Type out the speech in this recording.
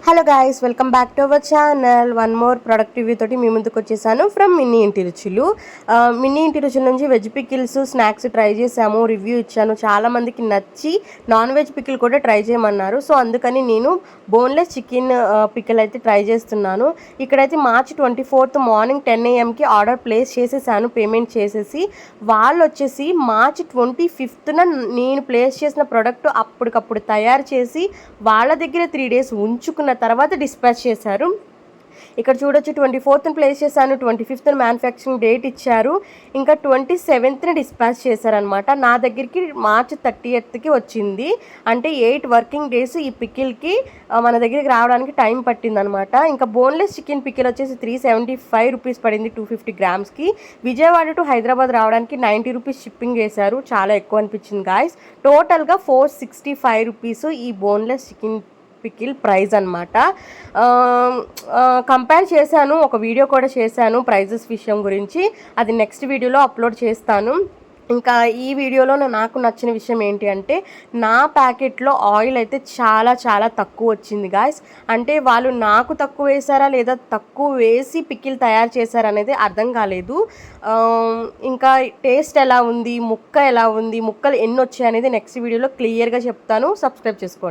Hello guys, welcome back to our channel. One more product review తోటి మీ ముందుకు వచ్చేసాను from mini ఇంటి రుచులు. మినీ ఇంటి రుచుల నుంచి వెజ్ పికిల్స్, స్నాక్స్ ట్రై చేసాము, రివ్యూ ఇచ్చాను. చాలామందికి నచ్చి నాన్ వెజ్ పికిల్ కూడా ట్రై చేయమన్నారు. సో అందుకని నేను బోన్లెస్ చికెన్ పికిల్ అయితే ట్రై చేస్తున్నాను. ఇక్కడైతే March 24 morning 10 AM order place చేసేసాను, పేమెంట్ చేసేసి. వాళ్ళు వచ్చేసి March 25న నేను ప్లేస్ చేసిన ప్రోడక్ట్ అప్పటికప్పుడు తయారు చేసి వాళ్ళ దగ్గర 3 days ఉంచుకున్న తర్వాత డిస్పాచ్ చేశారు. ఇక్కడ చూడొచ్చు 24th ప్లేస్ చేశాను, 25th మ్యానుఫ్యాక్చరింగ్ డేట్ ఇచ్చారు, ఇంకా 27th డిస్పాచ్ చేశారనమాట. నా దగ్గరికి March 30th వచ్చింది. అంటే 8 వర్కింగ్ డేస్ ఈ పికిల్కి మన దగ్గరికి రావడానికి టైం పట్టిందనమాట. ఇంకా బోన్లెస్ చికెన్ పికిల్ వచ్చేసి 375 రూపీస్ పడింది 250 grams. విజయవాడ టు హైదరాబాద్ రావడానికి 90 రూపీస్ షిప్పింగ్ చేశారు. చాలా ఎక్కువ అనిపించింది గాయస్. టోటల్గా 465 రూపీస్ ఈ బోన్లెస్ చికెన్ పికిల్ ప్రైస్ అనమాట. కంపేర్ చేశాను, ఒక వీడియో కూడా చేశాను ప్రైజెస్ విషయం గురించి. అది నెక్స్ట్ వీడియోలో అప్లోడ్ చేస్తాను. ఇంకా ఈ వీడియోలో నాకు నచ్చిన విషయం ఏంటి అంటే, నా ప్యాకెట్లో ఆయిల్ అయితే చాలా చాలా తక్కువ వచ్చింది గాయస్. అంటే వాళ్ళు నాకు తక్కువ వేసారా లేదా తక్కువ వేసి పికిల్ తయారు చేశారనేది అర్థం కాలేదు. ఇంకా టేస్ట్ ఎలా ఉంది, ముక్క ఎలా ఉంది, ముక్కలు ఎన్ని వచ్చాయి అనేది నెక్స్ట్ వీడియోలో క్లియర్గా చెప్తాను. సబ్స్క్రైబ్ చేసుకోండి.